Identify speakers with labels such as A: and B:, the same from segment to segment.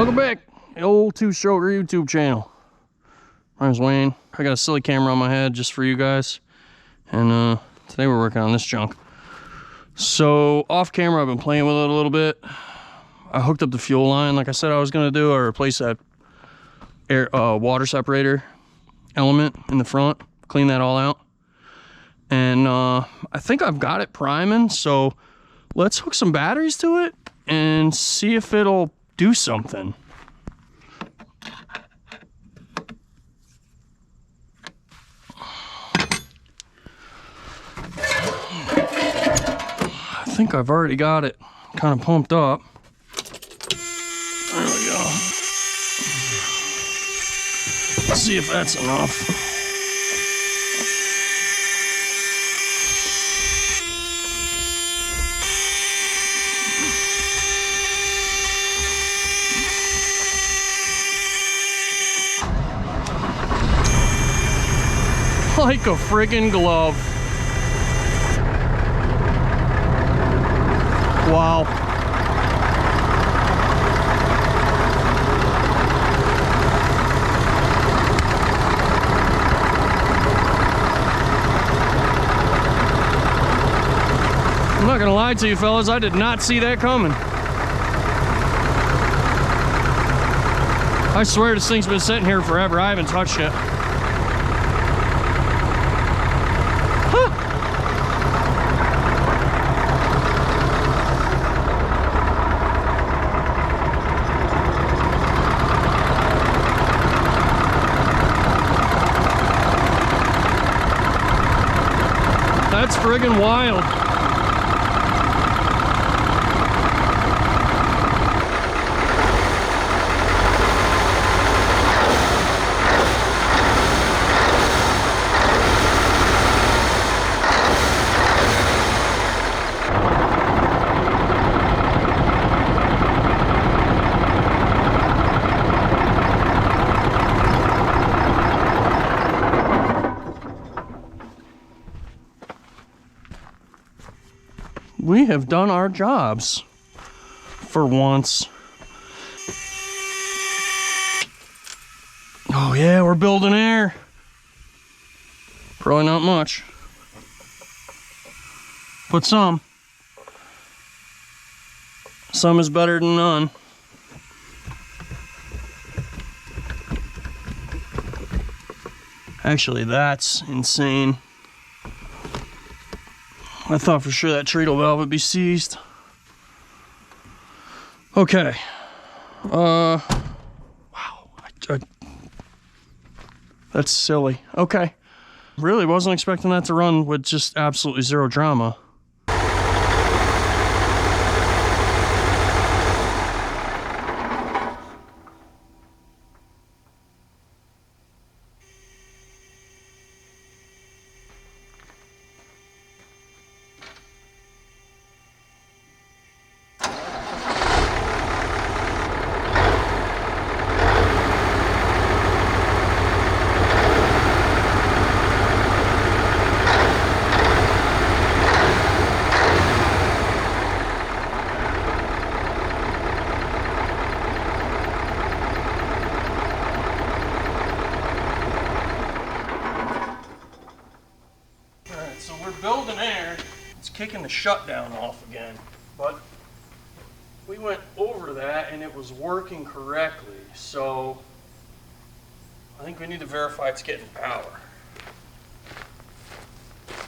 A: Welcome back, the old two-stroker YouTube channel. My name's Wayne. I got a silly camera on my head just for you guys, and today we're working on this junk. So off camera, I've been playing with it a little bit. I hooked up the fuel line like I said I was gonna do. I replaced that air water separator element in the front, clean that all out, and I think I've got it priming. So let's hook some batteries to it and see if it'll do something. I think I've already got it kind of pumped up. There we go. Let's see if that's enough. Like a friggin' glove. Wow. I'm not gonna lie to you fellas, I did not see that coming. I swear this thing's been sitting here forever. I haven't touched it. That's friggin' wild. We have done our jobs for once. Oh yeah, we're building air. Probably not much, but some. Some is better than none. Actually, that's insane. I thought for sure that treacle valve would be seized. Okay. Wow. That's silly. Okay. Really wasn't expecting that to run with just absolutely zero drama. So we're building air. It's kicking the shutdown off again, but we went over that and it was working correctly. So I think we need to verify it's getting power.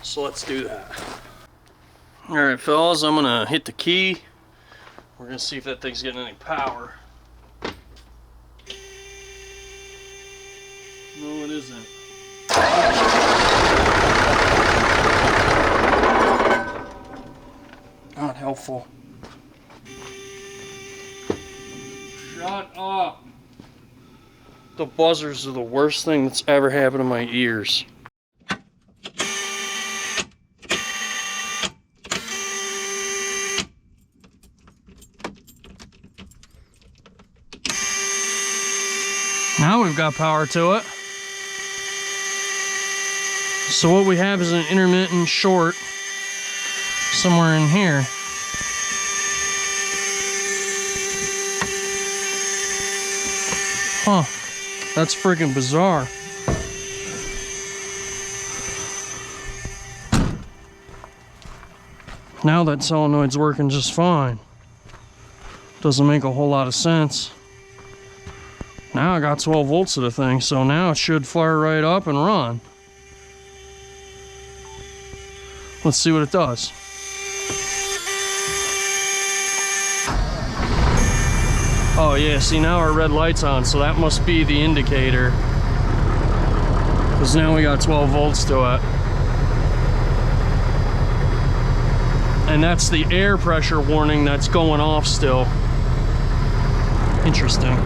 A: So let's do that. All right, fellas, I'm gonna hit the key. We're gonna see if that thing's getting any power. No, it isn't. Not helpful. Shut up. The buzzers are the worst thing that's ever happened to my ears. Now we've got power to it. So what we have is an intermittent short somewhere in here. Huh. That's freaking bizarre. Now that solenoid's working just fine. Doesn't make a whole lot of sense. Now I got 12 volts of the thing, so now it should fire right up and run. Let's see what it does. Oh yeah, see now our red light's on, so that must be the indicator. Because now we got 12 volts to it. And that's the air pressure warning that's going off still. Interesting.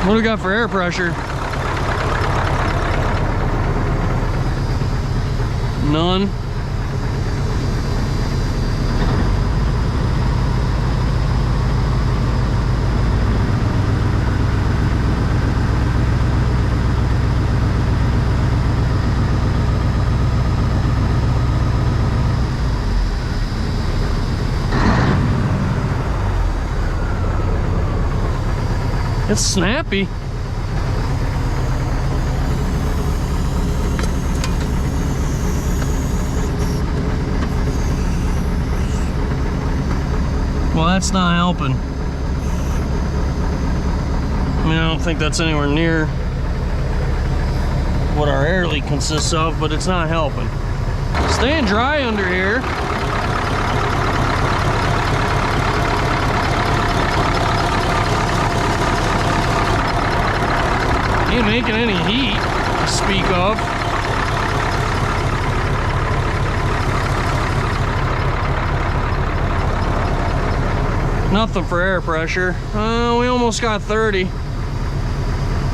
A: What do we got for air pressure? None. It's snappy. Well, that's not helping. I mean, I don't think that's anywhere near what our air leak consists of, but it's not helping. Staying dry under here. Ain't making any heat to speak of. Nothing for air pressure. We almost got 30.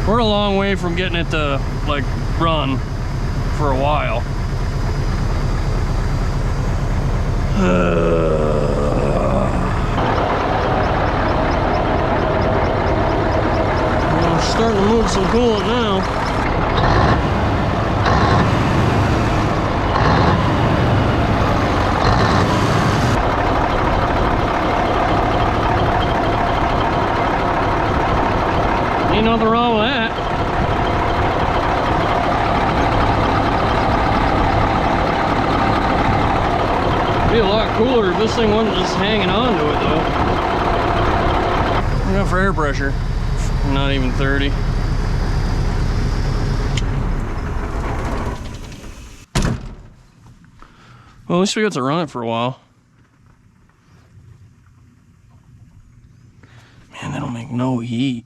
A: We're a long way from getting it to like run for a while. I'm starting to move some coolant now. Ain't nothing wrong with that. It'd be a lot cooler if this thing wasn't just hanging on to it though. What got for air pressure? Not even 30. Well, at least we got to run it for a while. Man, they don't make no heat.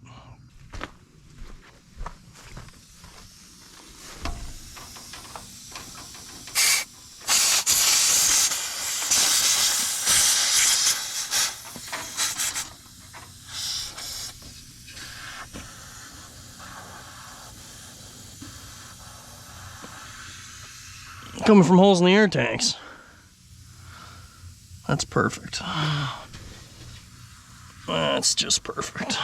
A: Coming from holes in the air tanks. That's perfect. That's just perfect.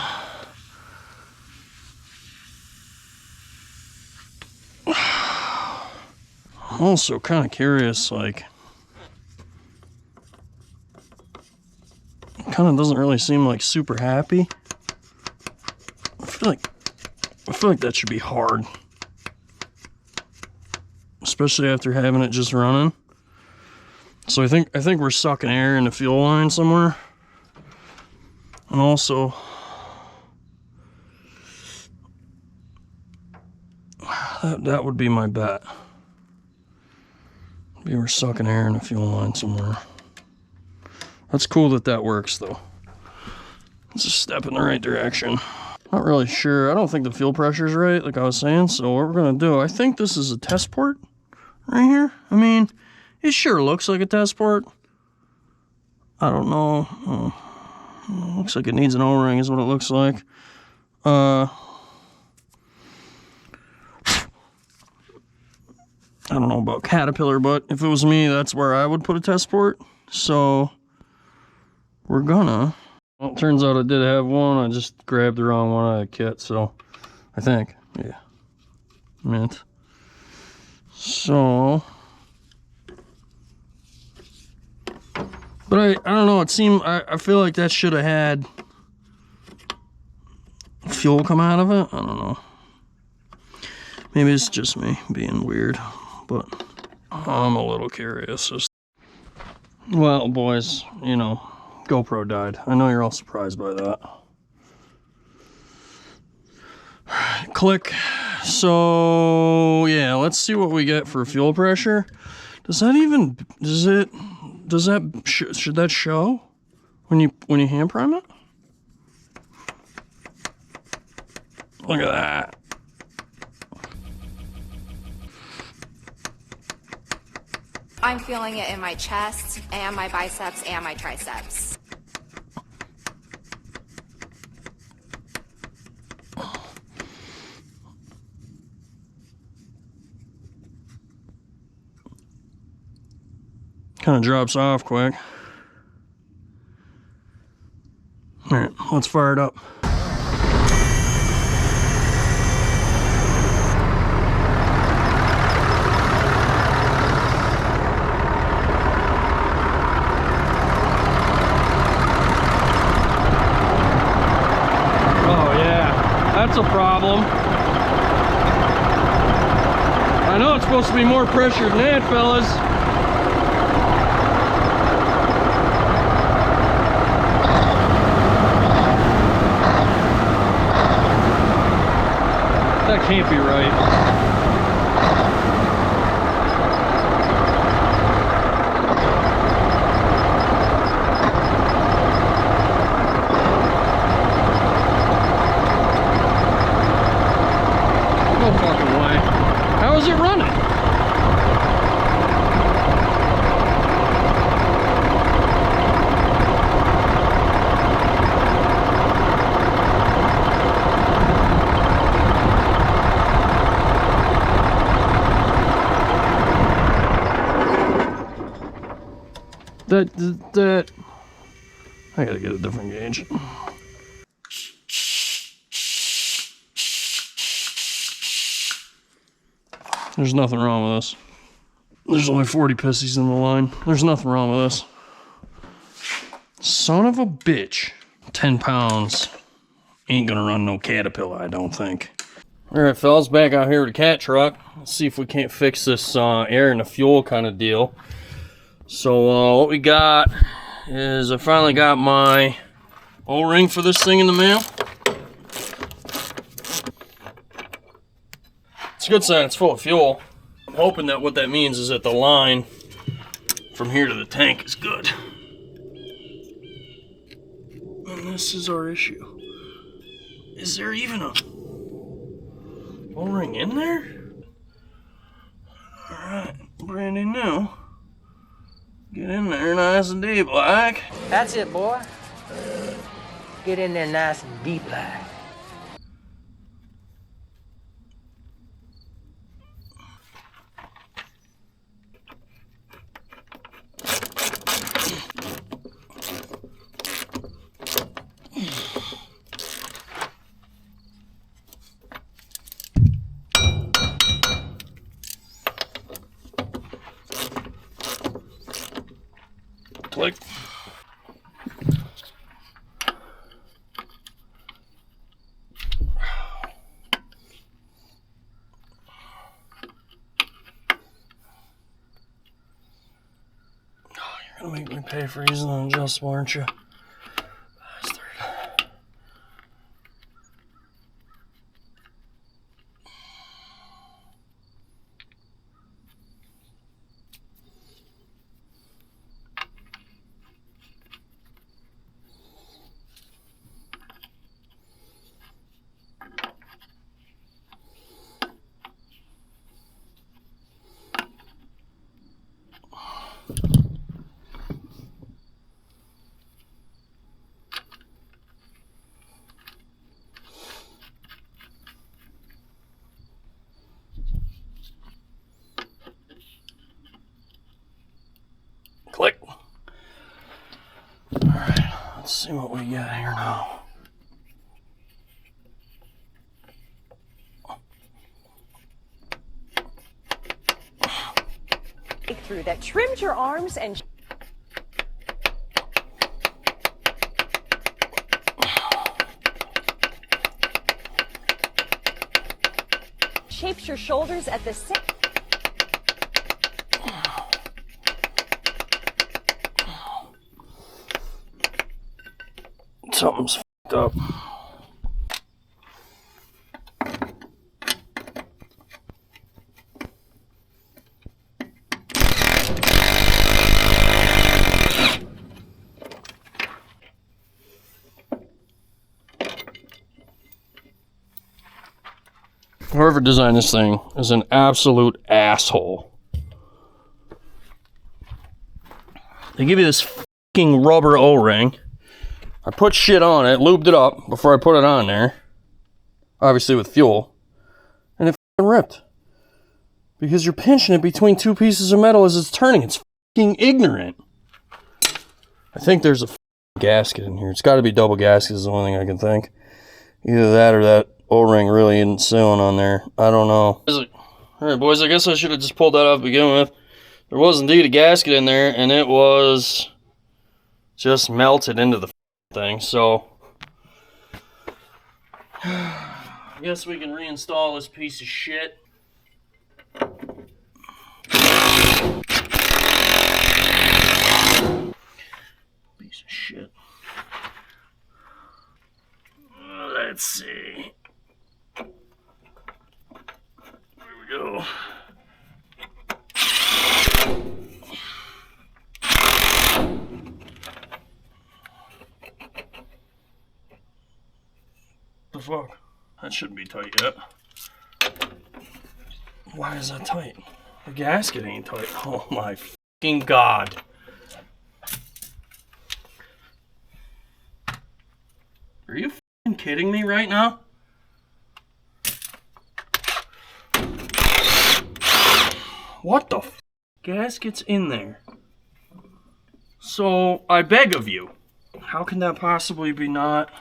A: I'm also kind of curious, like, kind of doesn't really seem like super happy. I feel like that should be hard, especially after having it just running. So I think we're sucking air in the fuel line somewhere, and also that would be my bet. Maybe we're sucking air in the fuel line somewhere. That's cool that works though. It's a step in the right direction. Not really sure. I don't think the fuel pressure is right, like I was saying. So what we're gonna do, I think this is a test port right here. I mean, it sure looks like a test port. I don't know. Looks like it needs an O-ring is what it looks like. I don't know about Caterpillar, but if it was me, that's where I would put a test port. So we're gonna. Well, it turns out I did have one. I just grabbed the wrong one out of the kit. So I think, yeah, mint. So, but I don't know. It seemed I feel like that should have had fuel come out of it. I don't know. Maybe it's just me being weird, but I'm a little curious. Well, boys, you know, GoPro died. I know you're all surprised by that. Click. So yeah, let's see what we get for fuel pressure. Should that show when you hand prime it? Look at that.
B: I'm feeling it in my chest and my biceps and my triceps.
A: Kind of drops off quick. All right, let's fire it up. That's a problem. I know it's supposed to be more pressure than that, fellas. That can't be right. How's it running? That I gotta get a different gauge. There's nothing wrong with this. There's only 40 pissies in the line. There's nothing wrong with this. Son of a bitch. 10 pounds. Ain't gonna run no Caterpillar, I don't think. Alright, fellas, back out here with the cat truck. Let's see if we can't fix this air and the fuel kind of deal. So what we got is I finally got my O-ring for this thing in the mail. It's a good sign it's full of fuel. I'm hoping that what that means is that the line from here to the tank is good. And this is our issue. Is there even a O-ring in there? Alright, brandy new. Get in there nice and deep like.
C: That's it, boy. Get in there nice and deep like.
A: Click. Gonna make me pay for using an adjustable, aren't you? Bastard. Click. All right, let's see what we got here now.
D: Through that trimmed your arms and shapes your shoulders at the same.
A: Something's fucked up. Whoever designed this thing is an absolute asshole. They give you this fucking rubber O-ring. I put shit on it, lubed it up before I put it on there. Obviously with fuel. And it fucking ripped. Because you're pinching it between two pieces of metal as it's turning. It's fucking ignorant. I think there's a fucking gasket in here. It's got to be double gasket is the only thing I can think. Either that or that O-ring really isn't sewn on there. I don't know. Alright boys, I guess I should have just pulled that off to begin with. There was indeed a gasket in there, and it was just melted into the thing, so I guess we can reinstall this piece of shit. Piece of shit. Let's see. There we go. The fuck? That shouldn't be tight yet. Why is that tight? The gasket ain't tight. Oh my fucking god. Are you fucking kidding me right now? What the f? Gasket's in there. So, I beg of you. How can that possibly be not?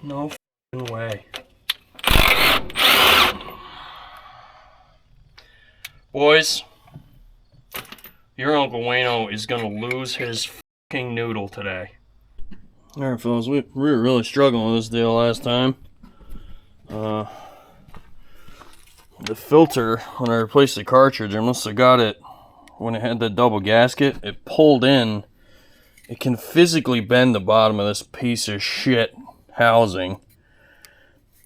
A: No f***ing way. Boys, your Uncle Wayno is gonna lose his f***ing noodle today. Alright fellas, we were really struggling with this deal last time. The filter, when I replaced the cartridge, I must have got it when it had the double gasket. It pulled in. It can physically bend the bottom of this piece of shit housing,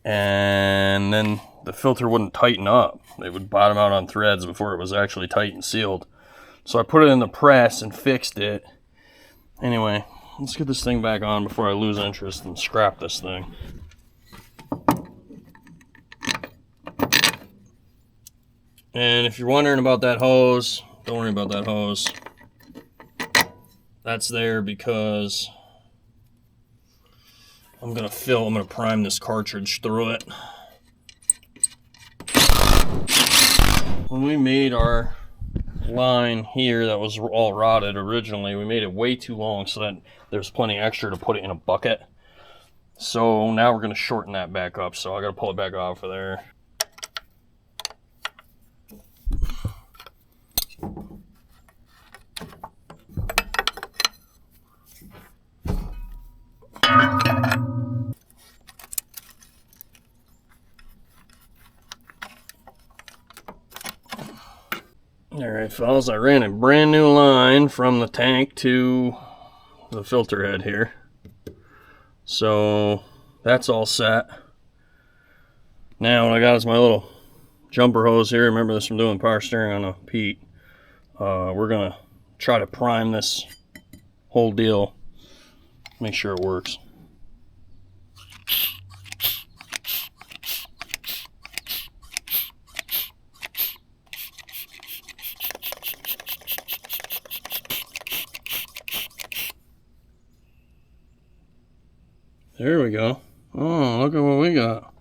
A: and then the filter wouldn't tighten up. It would bottom out on threads before it was actually tight and sealed. So I put it in the press and fixed it. Anyway, let's get this thing back on before I lose interest and scrap this thing. And if you're wondering about that hose, don't worry about that hose. That's there because I'm gonna prime this cartridge through it. When we made our line here that was all rotted originally, we made it way too long so that there's plenty extra to put it in a bucket. So now we're gonna shorten that back up, so I gotta pull it back off of there. Alright, fellas, I ran a brand new line from the tank to the filter head here. So that's all set. Now what I got is my little jumper hose here. Remember this from doing power steering on a Pete. We're gonna try to prime this whole deal, make sure it works. There we go. Oh, look at what we got.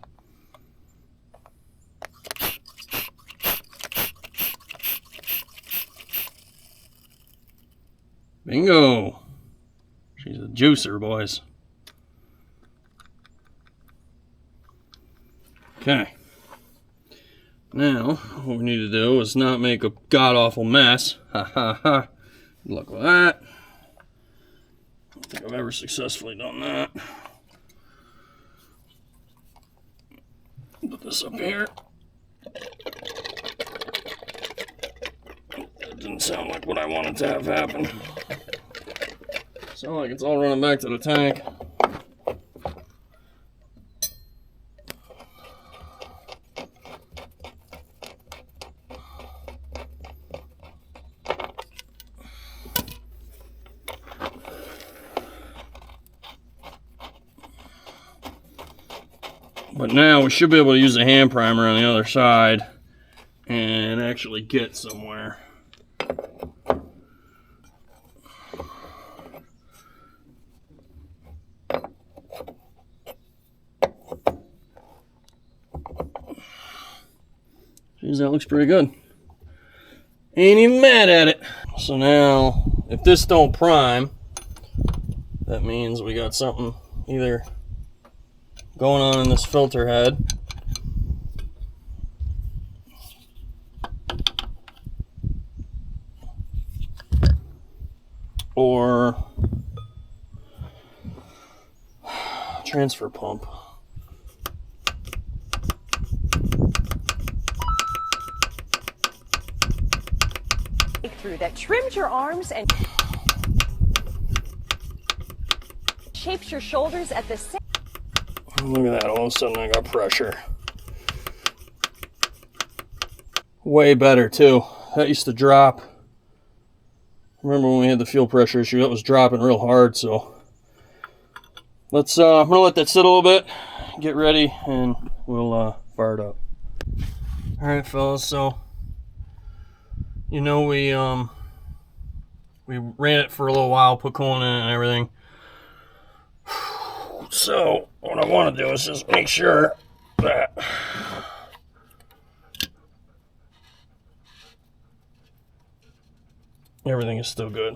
A: Bingo. She's a juicer, boys. Okay. Now, what we need to do is not make a god-awful mess. Ha ha ha. Good luck with that. I don't think I've ever successfully done that. Put this up here. That didn't sound like what I wanted to have happen. Sound like it's all running back to the tank. But now we should be able to use a hand primer on the other side and actually get somewhere. Geez, that looks pretty good. Ain't even mad at it. So now, if this don't prime, that means we got something either going on in this filter head, or transfer pump.
D: Through that trims your arms and shapes your shoulders at the same.
A: Look at that, all of a sudden I got pressure. Way better too. That used to drop. Remember when we had the fuel pressure issue, that was dropping real hard, so let's I'm gonna let that sit a little bit, get ready, and we'll fire it up. Alright fellas, so you know we ran it for a little while, put coolant in it and everything. So what I want to do is just make sure that everything is still good.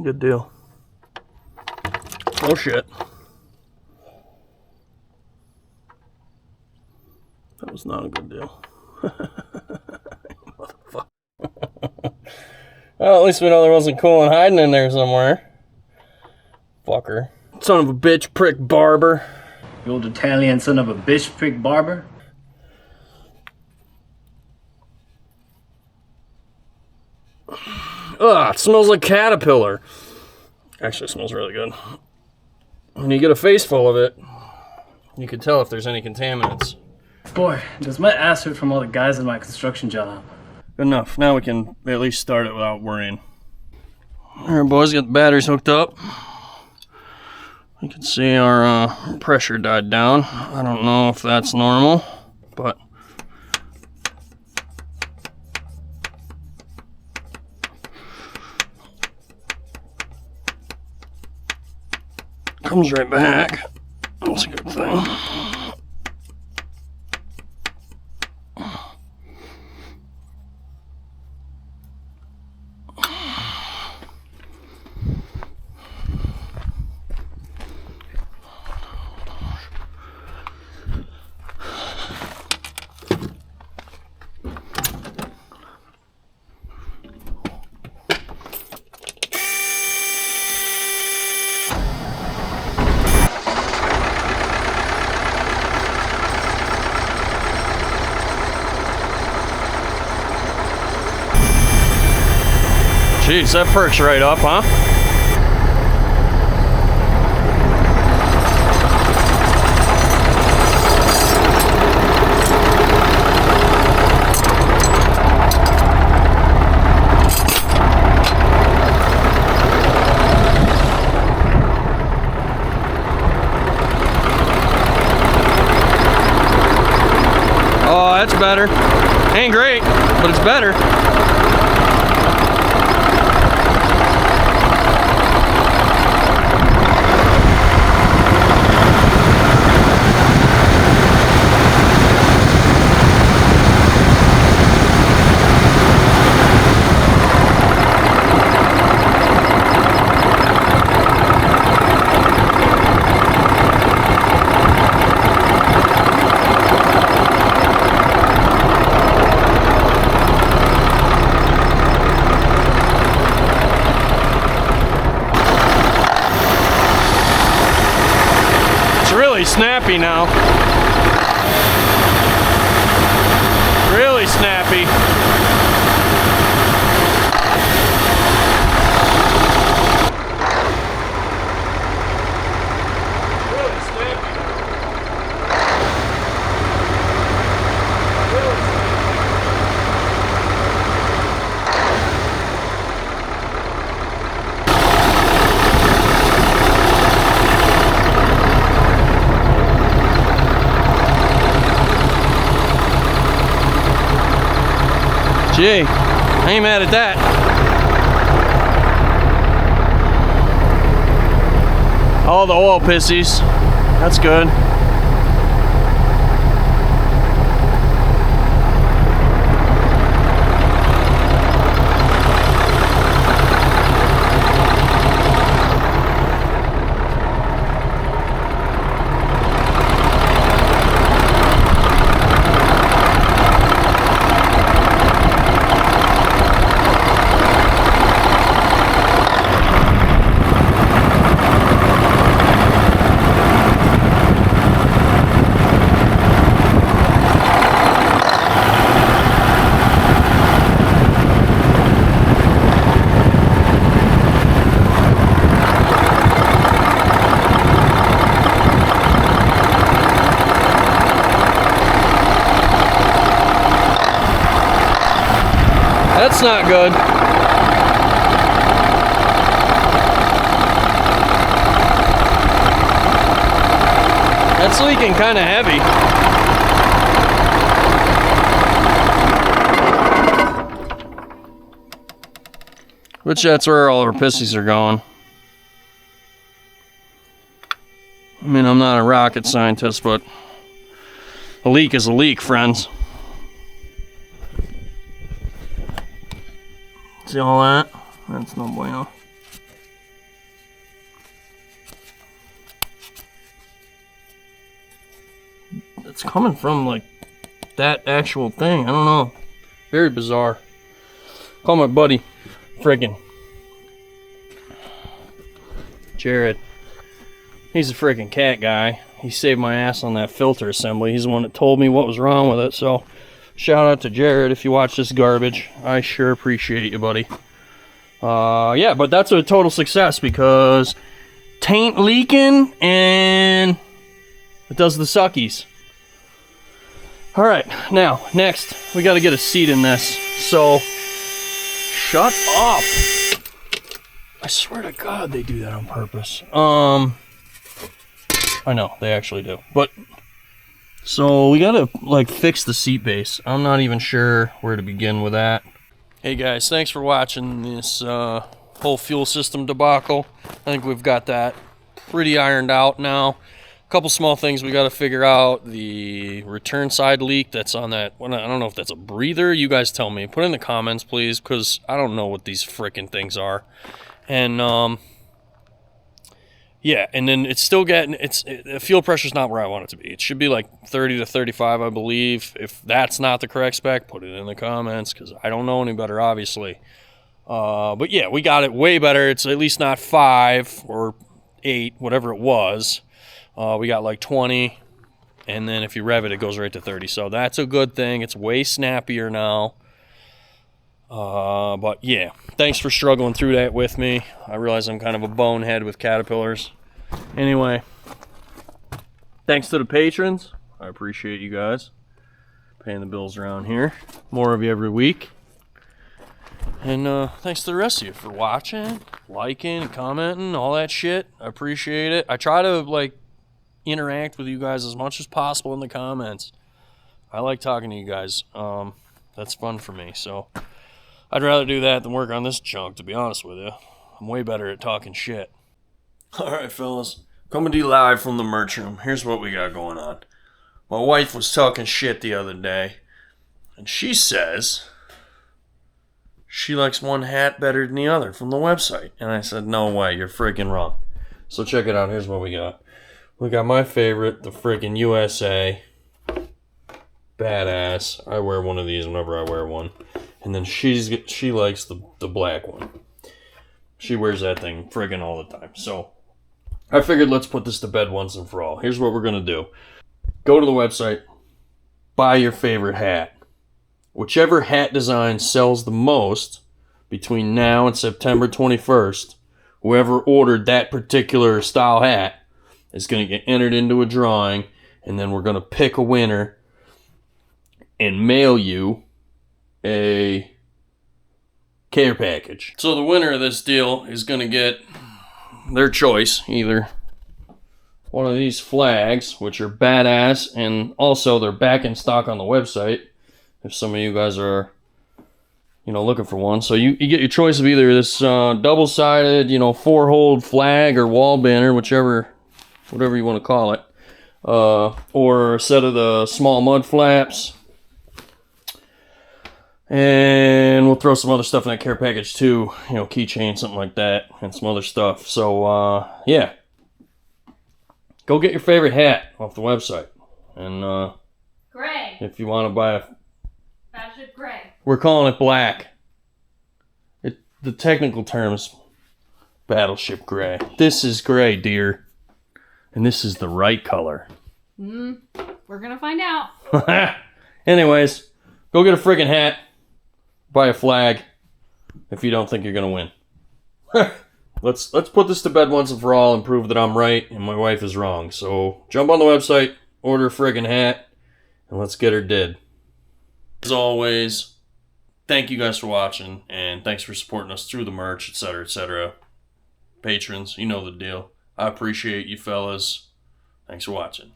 A: Good deal. Oh shit. That was not a good deal. Motherfucker. Well, at least we know there wasn't coolant hiding in there somewhere. Fucker. Son of a bitch, prick barber.
E: You old Italian son of a bitch, prick barber.
A: Ugh, it smells like caterpillar. Actually, it smells really good. When you get a face full of it, you can tell if there's any contaminants.
E: Boy, does my ass hurt from all the guys in my construction job.
A: Good enough. Now we can at least start it without worrying. Alright boys, got the batteries hooked up. You can see our pressure died down. I don't know if that's normal, but Comes right back. That's a good thing. Jeez, that perks right up, huh? Oh, that's better. Ain't great, but it's better. Snappy now. Really snappy. Really snappy. Really snappy. Gee, I ain't mad at that. All the oil pissies. That's good. That's not good. That's leaking kind of heavy. Which that's where all our pissies are going. I mean, I'm not a rocket scientist, but a leak is a leak, friends. See all that? That's no bueno. It's coming from like that actual thing. I don't know. Very bizarre. Call my buddy friggin' Jared. He's a friggin' cat guy. He saved my ass on that filter assembly. He's the one that told me what was wrong with it, so shout out to Jared if you watch this garbage. I sure appreciate you, buddy. Yeah, but that's a total success because taint leaking and it does the suckies. Alright, now, next, we gotta get a seat in this. So, shut up. I swear to God they do that on purpose. I know, they actually do. But, so we gotta, like, fix the seat base. I'm not even sure where to begin with that. Hey guys, thanks for watching this whole fuel system debacle. I think we've got that pretty ironed out now. A couple small things we got to figure out. The return side leak that's on that. I don't know if that's a breather. You guys tell me. Put it in the comments, please, because I don't know what these freaking things are. And yeah, and then it's still getting, the fuel pressure's not where I want it to be. It should be like 30 to 35, I believe. If that's not the correct spec, put it in the comments, because I don't know any better, obviously. But yeah, we got it way better. It's at least not 5 or 8, whatever it was. We got like 20, and then if you rev it, it goes right to 30. So that's a good thing. It's way snappier now. But yeah, thanks for struggling through that with me. I realize I'm kind of a bonehead with Caterpillars. Anyway, thanks to the patrons. I appreciate you guys paying the bills around here. More of you every week. And thanks to the rest of you for watching, liking, commenting, all that shit. I appreciate it. I try to like interact with you guys as much as possible in the comments. I like talking to you guys. That's fun for me. So I'd rather do that than work on this junk, to be honest with you. I'm way better at talking shit. Alright, fellas. Coming to you live from the merch room. Here's what we got going on. My wife was talking shit the other day, and she says she likes one hat better than the other from the website. And I said, no way, you're freaking wrong. So check it out. Here's what we got. We got my favorite, the freaking USA. Badass. I wear one of these whenever I wear one. And then she likes the black one. She wears that thing friggin' all the time. So I figured let's put this to bed once and for all. Here's what we're gonna do. Go to the website, buy your favorite hat. Whichever hat design sells the most between now and September 21st, whoever ordered that particular style hat is gonna get entered into a drawing, and then we're gonna pick a winner and mail you a care package. So the winner of this deal is going to get their choice, either one of these flags, which are badass, and also they're back in stock on the website if some of you guys are, you know, looking for one. So you get your choice of either this double-sided, you know, 4-hole flag or wall banner, whatever you want to call it, or a set of the small mud flaps. And we'll throw some other stuff in that care package too, you know, keychain, something like that, and some other stuff. So yeah, go get your favorite hat off the website. And
F: gray.
A: If you want to buy a
F: Battleship gray.
A: We're calling it black. The technical term is Battleship gray. This is gray, dear, and this is the right color.
F: We're gonna find out.
A: Anyways, go get a friggin' hat. Buy a flag if you don't think you're gonna win. Let's put this to bed once and for all and prove that I'm right and my wife is wrong. So jump on the website, order a friggin' hat, and let's get her did. As always, thank you guys for watching, and thanks for supporting us through the merch, etc., etc. Patrons, you know the deal. I appreciate you fellas. Thanks for watching.